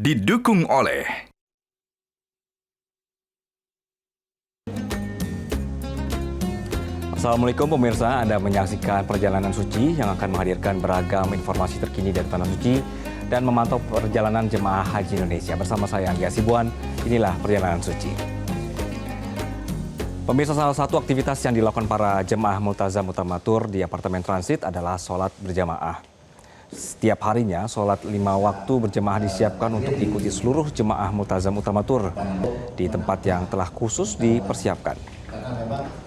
didukung oleh Assalamualaikum pemirsa, Anda menyaksikan Perjalanan Suci yang akan menghadirkan beragam informasi terkini dari Tanah Suci dan memantau perjalanan jemaah haji Indonesia. Bersama saya Anggi Hasibuan, inilah Perjalanan Suci. Pemirsa, salah satu aktivitas yang dilakukan para jemaah Multazam Utamatur di apartemen transit adalah sholat berjamaah. Setiap harinya, sholat 5 waktu berjemaah disiapkan untuk diikuti seluruh jemaah Multazam Utamatur di tempat yang telah khusus dipersiapkan.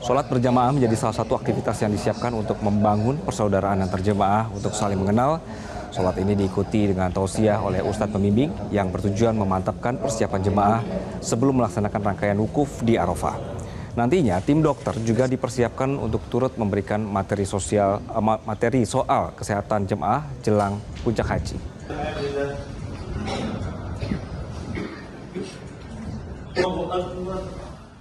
Sholat berjamaah menjadi salah satu aktivitas yang disiapkan untuk membangun persaudaraan antar jemaah untuk saling mengenal. Sholat ini diikuti dengan tausiah oleh Ustadz pembimbing yang bertujuan memantapkan persiapan jemaah sebelum melaksanakan rangkaian wukuf di Arafah. Nantinya tim dokter juga dipersiapkan untuk turut memberikan materi soal kesehatan jemaah jelang puncak haji.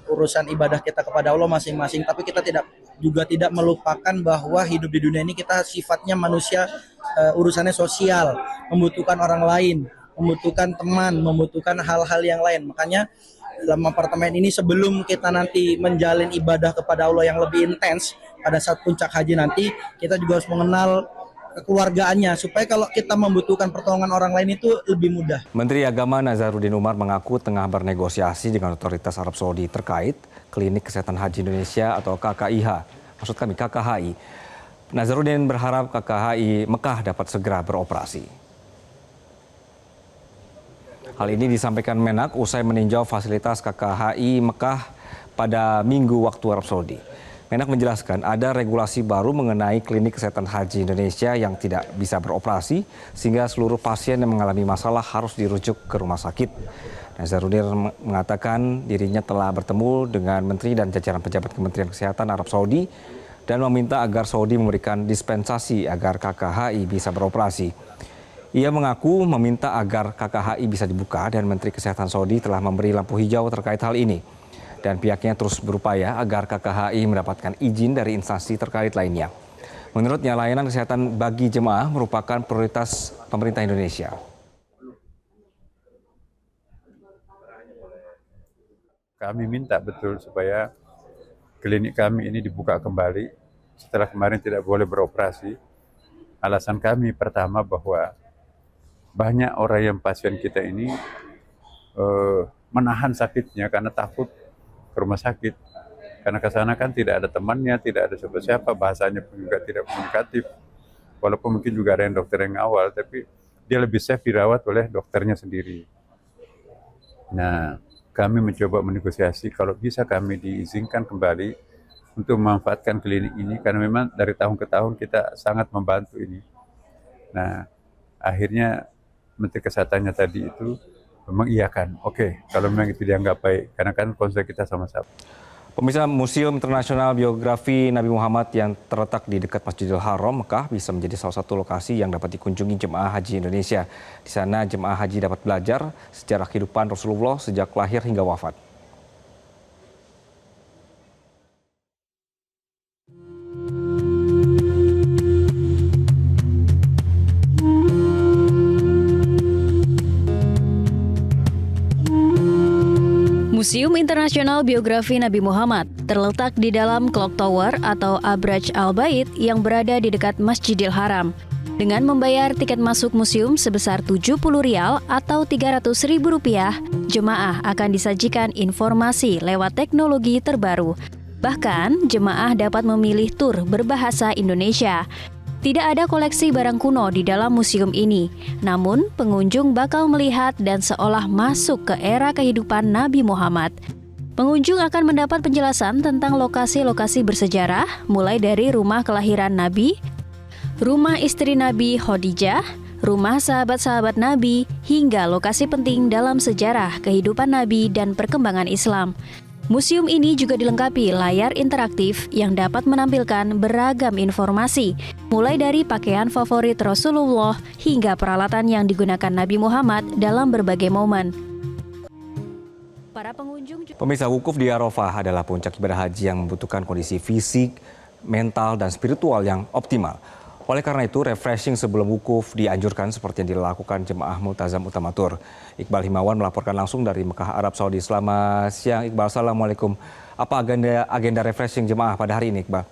Urusan ibadah kita kepada Allah masing-masing, tapi kita tidak melupakan bahwa hidup di dunia ini kita sifatnya manusia, urusannya sosial, membutuhkan orang lain, membutuhkan teman, membutuhkan hal-hal yang lain. Makanya dalam apartemen ini sebelum kita nanti menjalin ibadah kepada Allah yang lebih intens pada saat puncak haji nanti, kita juga harus mengenal kekeluargaannya supaya kalau kita membutuhkan pertolongan orang lain itu lebih mudah. Menteri Agama Nazaruddin Umar mengaku tengah bernegosiasi dengan otoritas Arab Saudi terkait Klinik Kesehatan Haji Indonesia atau KKIH, maksud kami KKHI. Nazaruddin berharap KKHI Mekah dapat segera beroperasi. Hal ini disampaikan Menak usai meninjau fasilitas KKHI Mekah pada Minggu waktu Arab Saudi. Menak menjelaskan ada regulasi baru mengenai Klinik Kesehatan Haji Indonesia yang tidak bisa beroperasi sehingga seluruh pasien yang mengalami masalah harus dirujuk ke rumah sakit. Nazaruddin mengatakan dirinya telah bertemu dengan Menteri dan jajaran pejabat Kementerian Kesehatan Arab Saudi dan meminta agar Saudi memberikan dispensasi agar KKHI bisa beroperasi. Ia mengaku meminta agar KKHI bisa dibuka dan Menteri Kesehatan Saudi telah memberi lampu hijau terkait hal ini. Dan pihaknya terus berupaya agar KKHI mendapatkan izin dari instansi terkait lainnya. Menurutnya layanan kesehatan bagi jemaah merupakan prioritas pemerintah Indonesia. Kami minta betul supaya klinik kami ini dibuka kembali setelah kemarin tidak boleh beroperasi. Alasan kami pertama bahwa banyak orang yang pasien kita ini menahan sakitnya karena takut ke rumah sakit. Karena ke sana kan tidak ada temannya, tidak ada siapa-siapa, bahasanya pun juga tidak komunikatif. Walaupun mungkin juga ada yang dokter yang awal, tapi dia lebih safe dirawat oleh dokternya sendiri. Nah, kami mencoba menegosiasi kalau bisa kami diizinkan kembali untuk memanfaatkan klinik ini, karena memang dari tahun ke tahun kita sangat membantu ini. Nah, akhirnya Menteri Kesehatannya tadi itu mengiyakan, oke, kalau memang itu dianggap baik, karena kan konsep kita sama-sama. Pemirsa, Museum Internasional Biografi Nabi Muhammad yang terletak di dekat Masjidil Haram, Mekah, bisa menjadi salah satu lokasi yang dapat dikunjungi jemaah haji Indonesia. Di sana jemaah haji dapat belajar sejarah kehidupan Rasulullah sejak lahir hingga wafat. Museum Internasional Biografi Nabi Muhammad terletak di dalam Clock Tower atau Abraj Al-Bait yang berada di dekat Masjidil Haram. Dengan membayar tiket masuk museum sebesar Rp70 atau Rp300.000, jemaah akan disajikan informasi lewat teknologi terbaru. Bahkan, jemaah dapat memilih tur berbahasa Indonesia. Tidak ada koleksi barang kuno di dalam museum ini, namun pengunjung bakal melihat dan seolah masuk ke era kehidupan Nabi Muhammad. Pengunjung akan mendapat penjelasan tentang lokasi-lokasi bersejarah, mulai dari rumah kelahiran Nabi, rumah istri Nabi Khadijah, rumah sahabat-sahabat Nabi, hingga lokasi penting dalam sejarah kehidupan Nabi dan perkembangan Islam. Museum ini juga dilengkapi layar interaktif yang dapat menampilkan beragam informasi, mulai dari pakaian favorit Rasulullah hingga peralatan yang digunakan Nabi Muhammad dalam berbagai momen. Para pengunjung Pemirsa, wukuf di Arafah adalah puncak ibadah haji yang membutuhkan kondisi fisik, mental, dan spiritual yang optimal. Oleh karena itu, refreshing sebelum wukuf dianjurkan seperti yang dilakukan jemaah Multazam Utamatur. Iqbal Himawan melaporkan langsung dari Mekah, Arab Saudi. Selamat siang Iqbal, Assalamualaikum. Apa agenda refreshing jemaah pada hari ini, Iqbal?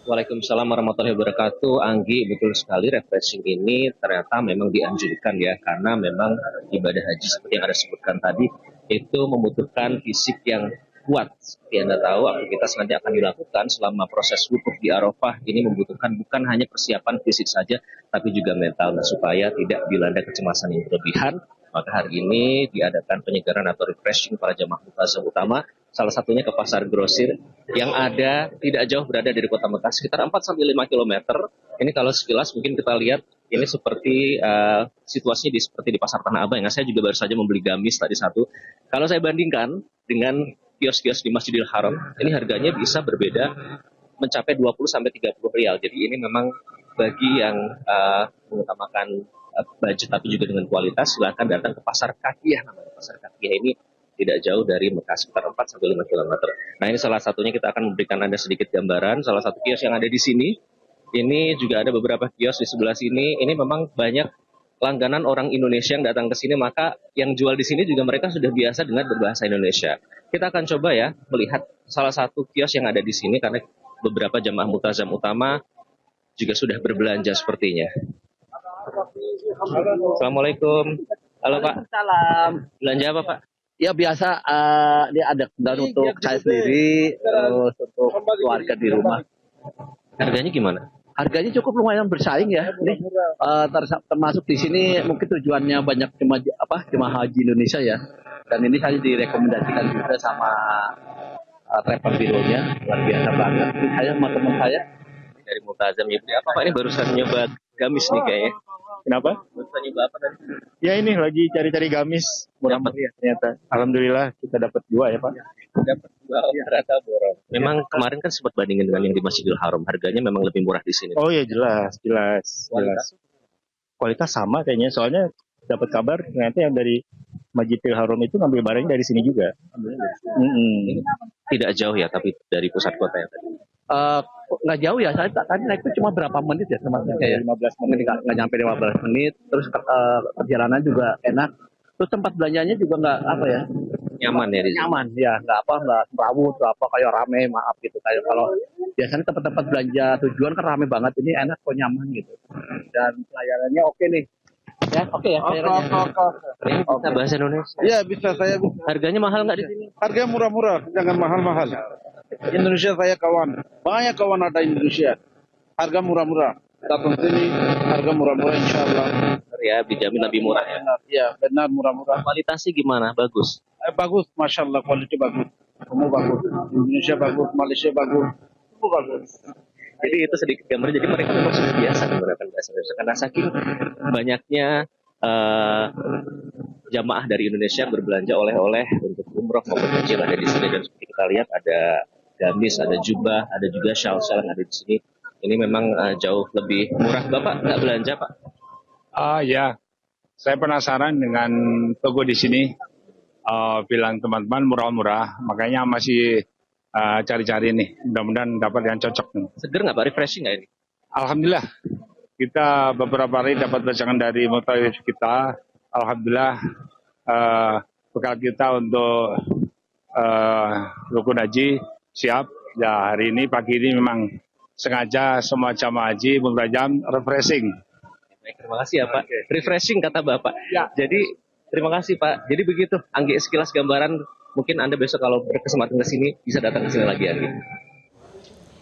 Waalaikumsalam warahmatullahi wabarakatuh. Anggi, betul sekali refreshing ini ternyata memang dianjurkan ya, karena memang ibadah haji seperti yang Anda sebutkan tadi itu membutuhkan fisik yang kuat. Seperti Anda tahu, aktivitas nanti akan dilakukan selama proses wukuf di Arafah ini membutuhkan bukan hanya persiapan fisik saja, tapi juga mental. Nah, supaya tidak dilanda kecemasan yang berlebihan, maka hari ini diadakan penyegaran atau refreshing para jamaah Multazam utama, salah satunya ke pasar grosir yang ada tidak jauh berada dari kota Mekah, sekitar 4-5 kilometer. Ini kalau sekilas mungkin kita lihat ini seperti situasinya seperti di pasar Tanah Abang. Saya juga baru saja membeli gamis tadi satu. Kalau saya bandingkan dengan kios-kios di Masjidil Haram, ini harganya bisa berbeda mencapai 20-30 rial. Jadi ini memang bagi yang mengutamakan budget tapi juga dengan kualitas, silakan datang ke pasar Kakiyah. Namanya pasar Kakiyah ini tidak jauh dari Mekah, sekitar 4-5 kilometer. Nah, ini salah satunya, kita akan memberikan Anda sedikit gambaran. Salah satu kios yang ada di sini, ini juga ada beberapa kios di sebelah sini. Ini memang banyak langganan orang Indonesia yang datang ke sini, maka yang jual di sini juga mereka sudah biasa dengan berbahasa Indonesia. Kita akan coba ya melihat salah satu kios yang ada di sini, karena beberapa jamaah Multazam utama juga sudah berbelanja sepertinya. Assalamualaikum. Halo Pak. Salam. Belanja apa Pak? Ya biasa, dia ada dan untuk saya sendiri, terus untuk keluarga di rumah. Harganya gimana? Harganya cukup lumayan bersaing ya. Ini termasuk di sini mungkin tujuannya banyak jemaah haji Indonesia ya. Dan ini saya direkomendasikan juga sama travel bironya, luar biasa banget. Ini saya sama teman saya Dari Multazam ya. Apa Pak, ini barusan nyoba gamis nih kayaknya. Kenapa? Barusan nyoba apa tadi? Ya ini lagi cari-cari gamis murah meriah ternyata. Alhamdulillah kita dapat 2 ya Pak. Dapat dua ternyata borong. Memang kemarin kan sempat bandingin dengan yang di Masjidil Haram, harganya memang lebih murah di sini. Oh ya jelas. Kualitas sama kayaknya, soalnya dapat kabar ternyata yang dari Masjidil Haram itu ngambil barangnya dari sini juga. Tidak jauh ya, tapi dari pusat kota ya tadi. nggak jauh ya. Saya tadi naik itu cuma berapa menit ya teman saya. 15 menit. Nggak nyampe 15 menit. Terus perjalanan juga enak. Terus tempat belanjanya juga nggak Nyaman ya di sini. nyaman ya, nggak semerawut kayak rame, maaf gitu. Kayak kalau biasanya tempat-tempat belanja tujuan kan rame banget, ini enak kok, nyaman gitu. Dan pelayanannya oke nih. Ya, oke ya. Ini bisa bahasa Indonesia. Iya bisa, saya Harganya mahal nggak di sini? harganya murah-murah, jangan mahal-mahal. Indonesia saya kawan, banyak kawan ada Indonesia. Harga murah-murah, datang sini harga murah-murah insya Allah. Ya, dijamin lebih murah ya. Iya benar murah-murah. Kualitasnya gimana? Bagus. Bagus, masya Allah, kualitas bagus, semua bagus. Indonesia bagus, Malaysia bagus, semua bagus. Jadi itu sedikit gambar. Jadi mereka memang sudah biasa menggunakan bahasa Indonesia karena saking banyaknya jamaah dari Indonesia berbelanja oleh-oleh untuk umroh maupun haji yang ada di sini. Dan seperti kita lihat ada gamis, ada jubah, ada juga shawl-shawl yang ada di sini. Ini memang jauh lebih murah. Bapak nggak belanja Pak? Ya, saya penasaran dengan toko di sini. Bilang teman-teman murah-murah, makanya masih cari-cari nih. Mudah-mudahan dapat yang cocok nih. Seger nggak Pak? Refreshing nggak ini? Alhamdulillah, kita beberapa hari dapat bacaan dari motorif kita. Alhamdulillah, bekal kita untuk rukun haji siap. Ya, hari ini pagi ini memang sengaja semua jamaah haji Multazam refreshing. Baik, terima kasih ya Pak. Refreshing kata Bapak. Ya. Jadi terima kasih Pak. Jadi begitu, Anggi, sekilas gambaran. Mungkin Anda besok kalau berkesempatan ke sini bisa datang ke sini lagi, Anggi.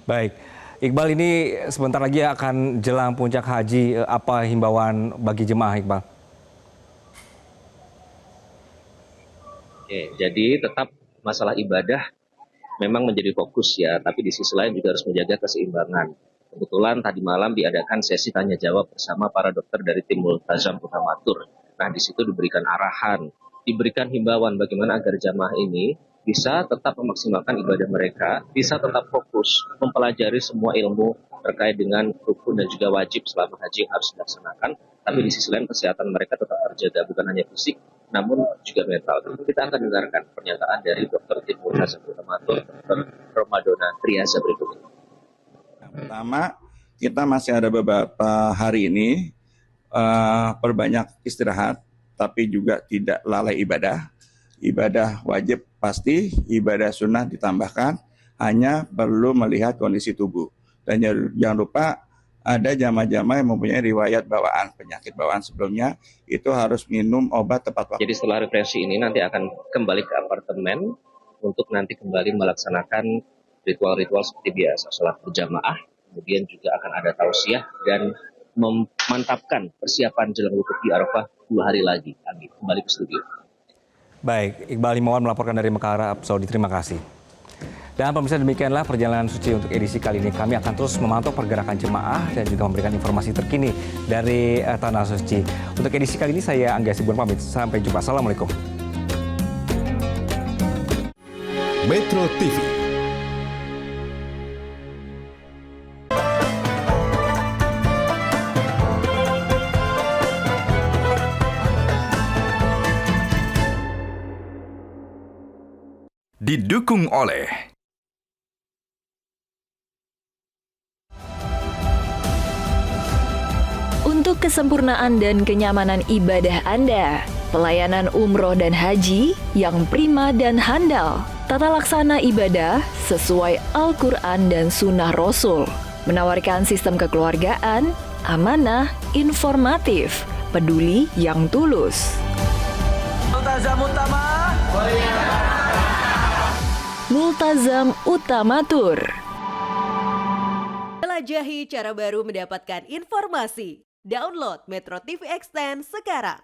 Baik, Iqbal, ini sebentar lagi akan jelang puncak haji. Apa himbauan bagi jemaah, Iqbal? Oke, jadi tetap masalah ibadah memang menjadi fokus ya, tapi di sisi lain juga harus menjaga keseimbangan. Kebetulan tadi malam diadakan sesi tanya jawab bersama para dokter dari tim Multazam Utamatur. Nah, di situ diberikan arahan, diberikan himbauan bagaimana agar jamaah ini bisa tetap memaksimalkan ibadah mereka, bisa tetap fokus mempelajari semua ilmu terkait dengan rukun dan juga wajib selama haji yang harus dilaksanakan. Tapi di sisi lain kesehatan mereka tetap terjaga, bukan hanya fisik, namun juga mental. Kita akan dengarkan pernyataan dari dokter tim Multazam Utamatur, Dr. Ramadona Triaza berikut ini. Pertama, kita masih ada beberapa hari ini perbanyak istirahat, tapi juga tidak lalai ibadah. Ibadah wajib pasti, ibadah sunnah ditambahkan, hanya perlu melihat kondisi tubuh. Dan jangan lupa ada jamaah-jamaah yang mempunyai riwayat bawaan, penyakit bawaan sebelumnya, itu harus minum obat tepat waktu. Jadi setelah refleksi ini nanti akan kembali ke apartemen untuk nanti kembali melaksanakan ritual-ritual seperti biasa, sholat berjamaah, kemudian juga akan ada tausiah dan memantapkan persiapan jelang wukuf di Arafah 2 hari lagi. Kembali ke studio. Baik, Iqbal Himawan melaporkan dari Mekah, Arab Saudi. Terima kasih. Dan pemirsa, demikianlah perjalanan suci untuk edisi kali ini. Kami akan terus memantau pergerakan jemaah dan juga memberikan informasi terkini dari Tanah Suci. Untuk edisi kali ini saya Angga Sibun pamit. Sampai jumpa. Assalamualaikum. Metro TV. Didukung oleh Untuk kesempurnaan dan kenyamanan ibadah Anda, pelayanan umroh dan haji yang prima dan handal, tata laksana ibadah sesuai Al-Quran dan Sunnah Rasul, menawarkan sistem kekeluargaan, amanah, informatif, peduli yang tulus. Multazam Utamatur. Jelajahi cara baru mendapatkan informasi. Download Metro TV Extend sekarang.